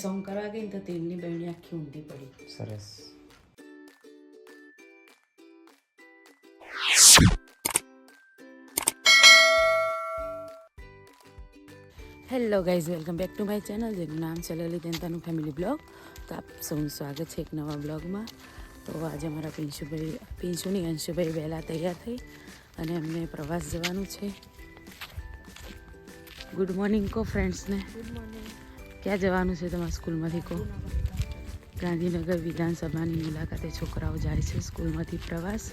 Song કરવા ગઈ ને તો તેલની બહેણી આખી ઊંધી પડી. સરસ. Hello guys, welcome back to my channel, જેનું નામ છે લલિત જનતાનું ફેમિલી બ્લોગ. તો આપ સૌનું સ્વાગત છે એક નવા બ્લોગમાં. તો આજે અમારા પિંશુની અંશુભાઈ વહેલા તૈયાર થઈ અને અમને પ્રવાસ જવાનું છે. ગુડ મોર્નિંગ કહો ફ્રેન્ડ્સને. ક્યાં જવાનું છે તમારા સ્કૂલમાંથી કહો? ગાંધીનગર વિધાનસભાની મુલાકાતે છોકરાઓ જાય છે સ્કૂલમાંથી પ્રવાસ.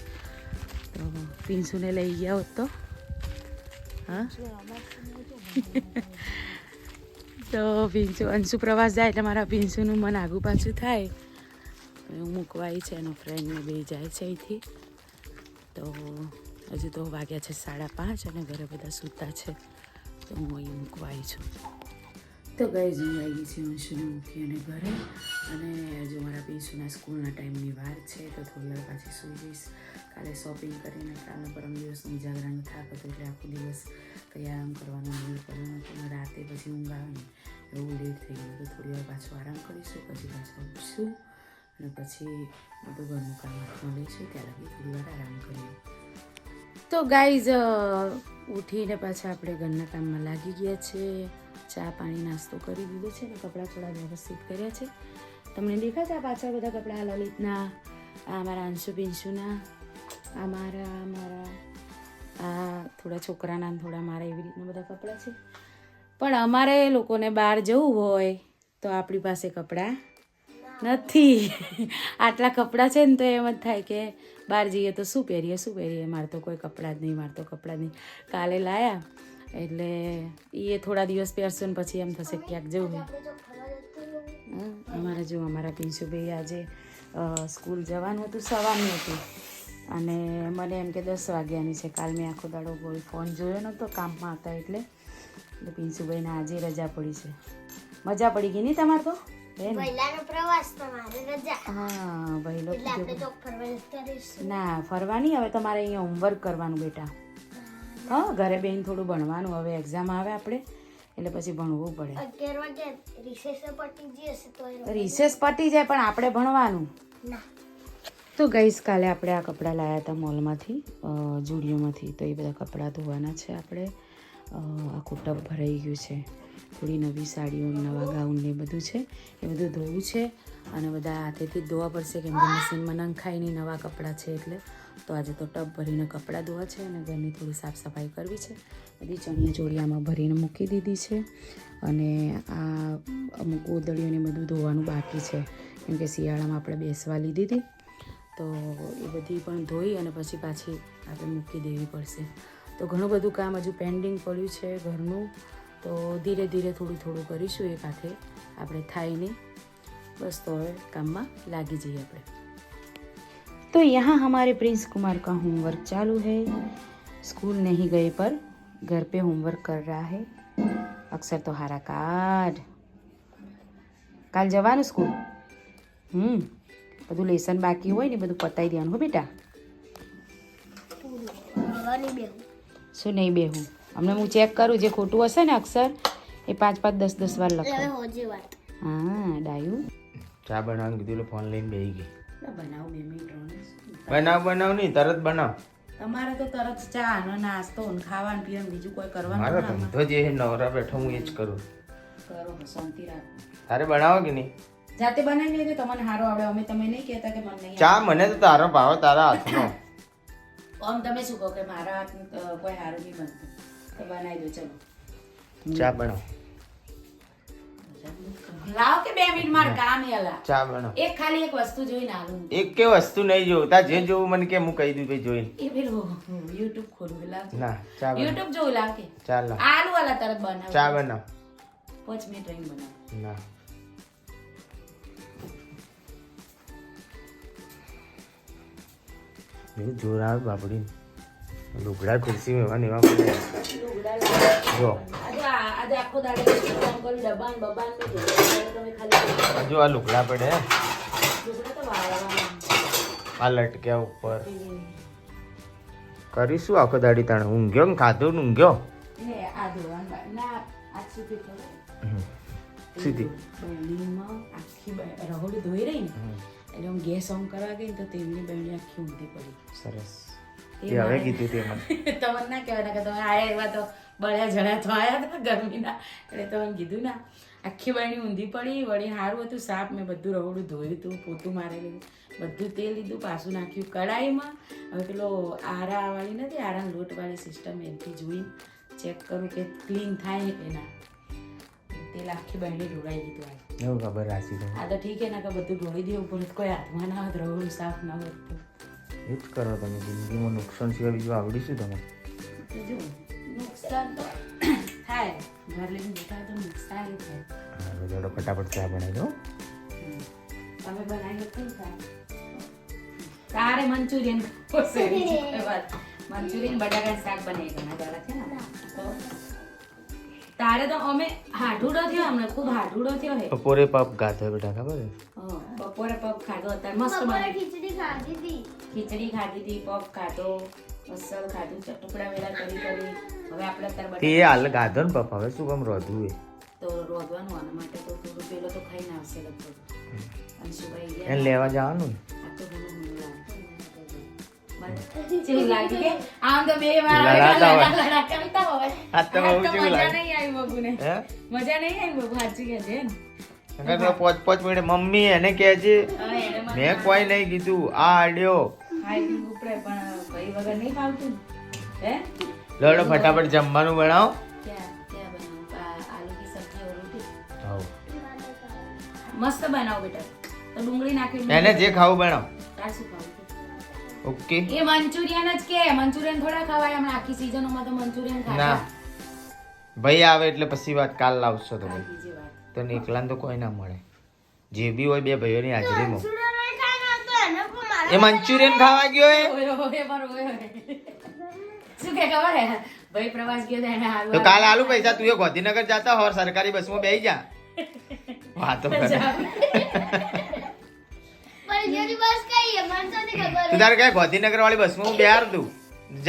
તો પિંશુને લઈ ગયા હોત તો હા તો પિંશુ અંશુ પ્રવાસ જાય એટલે મારા પિંશુનું મન આગું પાછું થાય. હું મૂકવા આવી છે, એનો ફ્રેન્ડને બે જાય છે અહીંથી. તો હજુ તો વાગ્યા છે 5:30 અને ઘરે બધા સૂતા છે, તો હું અહીં મૂકવા આવી છું. તો ગાઈઝ, હું આવી ગઈ છું અંશુને મૂકી અને ઘરે. અને હજુ મારા પિંશુના સ્કૂલના ટાઈમની વાર છે, તો થોડી વાર પાછી સૂઈ જઈશ. કાલે શોપિંગ કરીને કાલનો પરમ દિવસનો ઉજાગરાનો થાક હતો એટલે આખો દિવસ કંઈ આરામ કરવાનો નહીં કરવાનો. પણ રાતે પછી ઊંઘ આવે ને એવું લેટ થઈ ગયું, તો થોડી વાર પાછું આરામ કરીશું, પછી પાછું ઉઠશું અને પછી બધું ઘરનું કામ હાથમાં લઈશું. ત્યાં લગી થોડી વાર આરામ કરીએ. તો ગાઈઝ, ઉઠીને પાછા આપણે ઘરના કામમાં લાગી ગયા છે. ચા પાણી નાસ્તો કરી દીધો છે ને કપડાં થોડા વ્યવસ્થિત કર્યા છે. તમને દેખા છે આ પાછળ બધા કપડાં લલિતના, આ મારા અંશુ પિંશુના, આ મારા આ થોડા છોકરાના, થોડા મારા, એવી રીતના બધા કપડાં છે. પણ અમારે લોકોને બહાર જવું હોય તો આપણી પાસે કપડાં નથી. આટલા કપડાં છે ને તો એમ જ થાય કે બહાર જઈએ તો શું પહેરીએ. મારે તો કોઈ કપડાં જ નહીં. કાલે લાયા એટલે એ થોડા દિવસ પહેરશો ને પછી એમ થશે ક્યાંક જવું. અમારા પિંશુભાઈ આજે સ્કૂલ જવાનું હતું, સવારનું હતું, અને મને એમ કે 10 વાગ્યાની છે. કાલ મેં આખો દાડો કોઈ ફોન જોયો નહોતો, કામમાં હતા એટલે પિંશુભાઈને આજે રજા પડી છે. મજા પડી ગઈ નહીં તમારે તો? ના, ફરવા નહીં. હવે તમારે અહીંયા હોમવર્ક કરવાનું બેટા. હા, ઘરે બેન થોડું ભણવાનું. હવે એક્ઝામ આવે આપણે એટલે પછી ભણવું પડે. રિસેસ પટી જાય પણ આપણે ભણવાનું. તો ગઈસ કાલે આપણે આ કપડાં લાવ્યા હતા મોલમાંથી, જુડિયોમાંથી. તો એ બધા કપડાં ધોવાના છે આપણે. આખું ટબ ભરાઈ ગયું છે. થોડી નવી સાડીઓ, નવા ગાઉન ને બધું છે, એ બધું ધોવું છે. અને બધા હાથેથી જ ધોવા પડશે કેમ કે મશીનમાં નંખાય નહીં, નવા કપડાં છે એટલે. તો આજે તો ટબ ભરીને કપડાં ધોવા છે અને ઘરની થોડી સાફ સફાઈ કરવી છે. બધી ચણિયા ચોળિયામાં ભરીને મૂકી દીધી છે. અને આ અમુક ગોદડીઓને બધું ધોવાનું બાકી છે કેમ કે શિયાળામાં આપણે બેસવા લીધી હતી. તો એ બધી પણ ધોઈ અને પછી પાછી આપણે મૂકી દેવી પડશે. તો ઘણું બધું કામ હજુ પેન્ડિંગ પડ્યું છે ઘરનું. તો ધીરે ધીરે થોડું કરીશું, એક હાથે આપણે થાય નહીં. બસ તો હવે કામમાં લાગી જઈએ આપણે. तो यहाँ हमारे प्रिंस कुमार का होमवर्क चालू है. स्कूल नहीं गए पर घर पे होमवर्क कर रहा है. अक्सर तो हारा काट. કાલ જવાનું સ્કૂલ? બધું લેસન બાકી હોય ને બધું પતાવી દેવાનું હો બેટા. શું નહીં બેહું? હમણાં હું ચેક કરું, જે ખોટું હશે ને અક્ષર એ 5-5, 10-10 વાર લખો. હા ડાયું. ચા બનાવવાનું કીધું એટલે ફોન લઈને બેસી ગઈ. બનાવ 2 મિનિટ. બનાવ નહીં, તરત બનાવ. તમારે તો તરત ચા અને નાસ્તો ને ખાવાનું પીવાનું, બીજું કોઈ કરવાનું મારો ધંધો જે નવરા બેઠો હું એ જ કરું. કરો, શાંતિ રાખો. તારે બનાવો કે નહીં? જાતે બનાવી લેજો, તમને સારો આવડે. અમે તમે નહીં કહેતા કે મને નહીં ચા મને તો તારો ભાવ, તારા હાથનો. આમ તમે શું કહો કે મારા હાથનું કોઈ સારું નહીં બનતું, તો બનાવી દો. ચલો ચા બનાવ. લાવો કે 2 મિનિટ મારે કામ યાલા. ચા બનાવ. એક ખાલી એક વસ્તુ જોઈને આલું. એક કે વસ્તુ નહીં જોવું, તાર જે જોવું મને કે હું કહી દઉં ભાઈ જોઈને. એ પેલું YouTube ખોલું લાવ. ના, ચા બનાવ. YouTube જોઉં લાવ કે. ચાલ આલુ વાલા તરત બનાવ. ચા બનાવ. 5 મિનિટ રહીને બનાવ. ના એવું જોર આવે બાપડી. લુગડા ખુરશી એવા ને એવા પડે. જો આજે આખો દાડો કામ કરી ડબાન બબાન મે જો તમે ખાલી જો આ લુગડા પડે, લુગડા તો વાળવાના. આ લટક્યા ઉપર કરીશું આખો દાડી. તાણે ઊંઘ્યો ને ખાધું ને ઊંઘ્યો. ને આ ધોવાનું ના આજ સુધી સુધી બરણીમાં આખી રહોડી ધોઈ રહી ને એટલે હું ગેસ ઓન કરવા ગઈ તો તેલની બરણી આખી ઊંધી પડી. સરસ. એ હવે કીધું તે મને. તમને ના કહેવાય કે તમે આયા એવા તો બળ્યા જળ્યા તો આયા હતા ગરમીના એટલે તમે કીધું ના આખી બરણી ઊંધી પડી. વળી સારું હતું સાફ, મેં બધું રહોડું ધોયું હતું, પોતું મારેલું, બધું તેલ લીધું, પાછું નાખ્યું કડાઈમાં. હવે પેલો આરાવાળી નથી, આરામ લોટવાળી સિસ્ટમ, એનાથી જોઈ ચેક કરું કે ક્લીન થાય કે ના. તેલ આખી બરણી ઢોળાઈ દીધું. એવું ખબર રાશી આ તો ઠીક હે ને કે બધું ઢોળી દેવું પણ કોઈ હાથમાં ના હોત, રહોડું સાફ ના હોત તો એ જ કરો તમે. જિંદગીમાં નુકસાન સિવાય બીજું આવડીશું તમે. જો નુકસાન તો થાય, ઘર લઈને બેઠા તો નુકસાન થાય. હા જોડો ફટાફટ ચા બનાવી દો. તમે બનાવી કેવું થાય? તારે મંચુરિયન મંચુરિયન બટાકાનું શાક બનાવી ઘણા દાડા છે ને તો તારે તો અમે હાડુડો થયો, અમને ખૂબ હાડુડો થયો હે. બપોરે પપ ગાતો બેટા ખબર હે? બપોરે પપ ખાધો, અત્યારે મસ્ત બને. ખીચડી ખાધી હતી, પપ ખાધો, મસલ ખાધું, ટુકડા વેલા કરી. હવે આપણે અત્યારે તે હાલ ગાધો ને પપ, હવે શું કામ રોધવું એ તો રોધવાનું આના માટે તો થોડું પેલો તો ખાઈને આવશે લગભગ. અને સુભાઈ ગયા એને લેવા જવાનું ને. આ તો ઘણું કેવું લાગ્યું કે આમ તો બે વાર લડાતા હોય. લડાતા હોય. આ તો બહુ જેવું મજા લાગે. નહીં આવી બબુને, હે? મજા નહીં આવી બબુ, સાચું કહે છે ને. નકર તો પોચ મિનિટ મમ્મી એને કહે છે હવે એને મને મેં કોઈ નહીં કીધું આ આડ્યો. ખાઈ ઉપડે પણ ભાઈ વગર નહીં ખાવતું હે. લડો ફટાફટ જમવાનું બનાવો. ક્યાં ક્યાં બનાવું? આલુ કી સબ્જી और रोटी હાઉ. મસ્ત બનાવો બેટા. તો ડુંગળી નાખી એને જે ખાવું બનાવો. તાર શું ખાવું? ઓકે. એ મંચુરિયન જ કે મંચુરિયન થોડા ખવાય હમણાં આખી સીઝનોમાં તો મંચુરિયન ના ખાય. ભાઈ આવે એટલે પછી વાત કાલ લાવશો તમે. બીજી વાત તો એકલાને તો કોઈ ના મળે. જે બી હોય બે ભાઈઓની હાજરીમાં. એ મંચુરિયન ખાવા ગયો એ ઓય ઓય પર ઓય શું કે ખબર હે ભાઈ પ્રવાસ ગયો તો એને હારું તો કાલ આલુ પૈસા તું એ ગાંધીનગર જાતા હોર સરકારી બસમાં બેહી જા. વાતો કરે. તું તારે કઈ ગાંધીનગર વાળી બસમાં હું બેહાર દઉં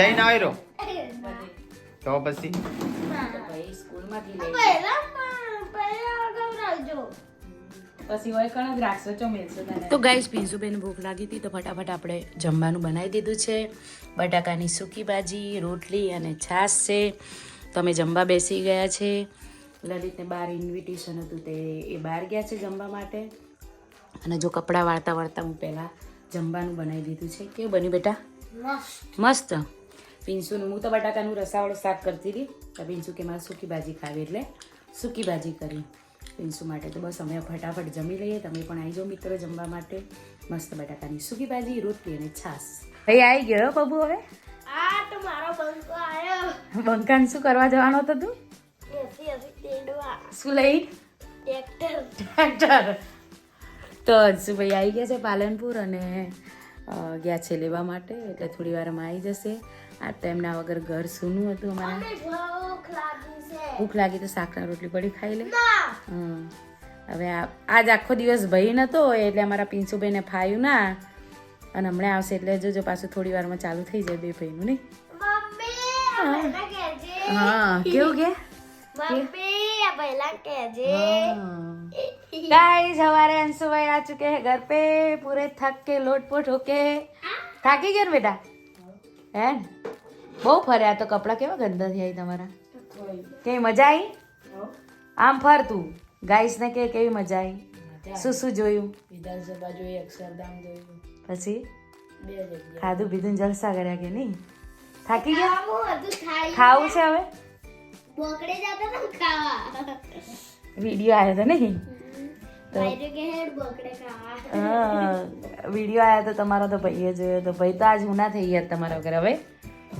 જઈને આવી રહ્યો તો પછી ભાઈ સ્કૂલમાંથી લઈ પછી હોય કણ જ રાખશો ચો મેલશો તને. તો ગાઈસ પિન્સુબેન ભૂખ લાગી હતી તો ફટાફટ આપણે જમવાનું બનાવી દીધું છે. બટાકાની સૂકી ભાજી, રોટલી અને છાશ છે. તો અમે જમવા બેસી ગયા છે. લલિતને બહાર ઇન્વિટેશન હતું તે એ બહાર ગયા છે જમવા માટે. અને જો કપડાં વાળતા વાળતા હું પહેલાં જમવાનું બનાવી દીધું છે. કેવું બન્યું બેટા? મસ્ત. પિન્સુનું હું તો બટાકાનું રસાવાળું શાક કરતી હતી તો પિન્સુ કે મારે સૂકી ભાજી ખાવી એટલે સૂકી ભાજી કરી પિન્સુ માટે. તો બસ અમે ફટાફટ જમી લઈએ. તમે પણ આવી જાઓ મિત્રો જમવા માટે. મસ્ત બટાકાની સૂકી ભાજી, રોટલી અને છાશ. ભાઈ આવી ગયો બબુ હવે? આ તો મારો બંકો આવ્યો. બંકાન શું કરવા જવાનો હતો તું? શું લઈ? ટ્રેક્ટર. તો હજુભાઈ આવી ગયા છે પાલનપુર અને ગયા છે લેવા માટે એટલે થોડી વારમાં આવી જશે. આ ટાઈમના વગર ઘર સૂનું હતું અમારે. ભૂખ લાગી તો શાકના રોટલી પડી ખાઈ લે. હવે આજ આખો દિવસ ભાઈ નતો એટલે અમારા પિન્સુભાઈને ફાયું ના અને હમણાં આવશે એટલે જોજો પાછું થોડી વારમાં ચાલુ થઈ જાય બે ભાઈનું નહીં. હા કેવું કે गाइस हमारे अंशुभाई आ चुके हैं घर पे पूरे थक के लोटपोट होके. થાકી ગયા ને બેટા? હે બહુ ફર્યા તો કપડા કેવા ગંદા થયા તમારા? કેવી મજા આવી? આમ ફર તું ગાઈસ ને કે કેવી મજા આવી? શું શું જોયું? વિધાનસભા જોઈ, અક્ષરધામ જોયું, પછી ખાધું પીધું જલસા કર્યા કે નહીં? થાકી ગયા? ખાવું છે હવે? બોકડે જાતા તો ખાવા વિડીયો આવ્યો તો નહીં તો ભાઈ કે હેડ બોકડે ખાવા વિડીયો આવ્યો તો તમારો તો ભાઈએ જોયો તો ભાઈ તો આજ ઉના થઈ ગયા તમારા વગર.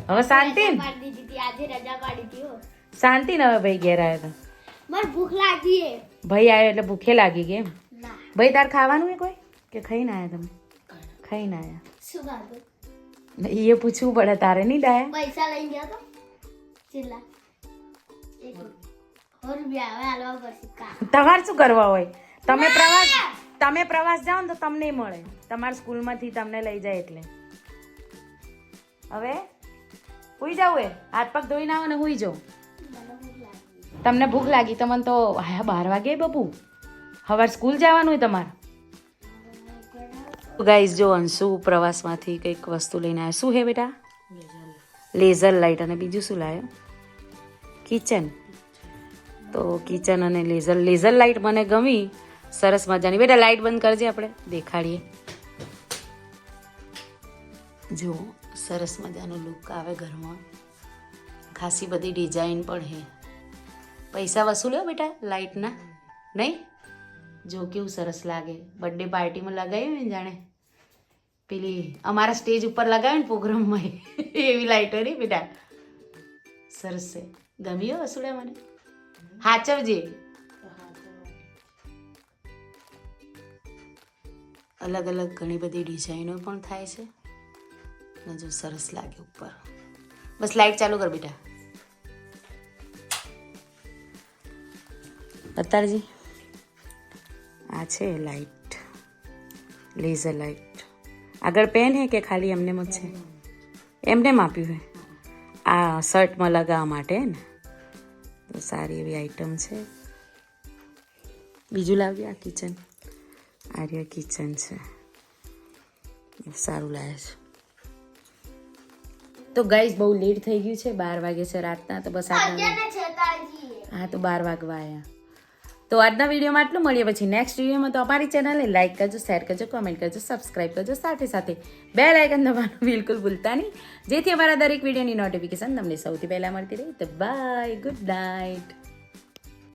હવે શાંતિ ને? પાડી દીધી હતી આજે રજા પાડી હતી હો. શાંતિ ને? હવે ભાઈ ઘેર આવ્યો તો મને ભૂખ લાગી હે. ભાઈ આવ્યો એટલે ભૂખે લાગી ગઈ એમ? ના ભાઈ તાર ખાવાનું હે કોઈ કે ખાઈને આવ્યા તમે? ખાઈને આવ્યા? શું ખાધું? એ પૂછવું પડે તારે નહીં ડાયા? પૈસા લઈ ગયા તો ચેલા ₹1 હવે હાલવા પડશે કા. તમારે શું કરવા હોય? તમે પ્રવાસ જાઓ ને તો તમને મળે. તમારા સ્કૂલમાંથી તમને લઈ જાય એટલે. હવે હુઈ જાવ, એ હાથ પગ ધોઈને આવો ને હુઈ જાઓ. તમને ભૂખ લાગી તમને તો હા 12 વાગે બબુ સવાર સ્કૂલ જવાનું હોય તમારે. ગાઈઝ જો અંશુ પ્રવાસમાંથી કંઈક વસ્તુ લઈને આવ્યો. શું હે બેટા? Laser light. અને બીજું શું લાવ્યો? કિચન. તો કિચન અને લેઝર લાઇટ મને ગમી, સરસ મજાની. બેટા લાઇટ બંધ કરજે, આપણે દેખાડીએ. જો સરસ મજાનો લુક આવે ઘરમાં, ખાસી બધી ડિઝાઇન પણ હે. પૈસા વસૂલ્યો બેટા લાઇટના નહીં? જો કેવું સરસ લાગે. બર્થડે પાર્ટીમાં લગાવ્યું ને જાણે પેલી અમારા સ્ટેજ ઉપર લગાવ્યું ને પ્રોગ્રામમાં એવી લાઇટો નહીં બેટા. સરસ છે. ગમ્યો વસૂલ્યા મને? હાચવજે. અલગ અલગ ઘણી બધી ડિઝાઇનો પણ થાય છે ને જો સરસ લાગે ઉપર. બસ લાઇટ ચાલુ કર બેટા. અતારજી આ છે લાઇટ, લેઝર લાઇટ. આગળ પેન હે કે ખાલી એમને જ છે? એમને આપ્યું હે. આ શર્ટમાં લગાવવા માટે ને, તો સારી એવી આઈટમ છે. બીજું લાવ્યું આ કિચન. આ રહ્યું કિચન છે, સારું લાગે છે. તો ગાઈઝ બહુ લેટ થઈ ગયું છે, 12 વાગે છે રાતના. તો બસ આજના હા તો 12 વાગવા આવ્યા. તો આજના વિડીયોમાં આટલું. મળીએ પછી નેક્સ્ટ વિડીયોમાં. તો અમારી ચેનલને લાઈક કરજો, શેર કરજો, કમેન્ટ કરજો, સબસ્ક્રાઈબ કરજો, સાથે સાથે બેલ આઇકન દબાવવાનું બિલકુલ ભૂલતા નહીં, જેથી અમારા દરેક વિડીયોની નોટિફિકેશન તમને સૌથી પહેલાં મળતી રહે. તો બાય, ગુડ નાઇટ.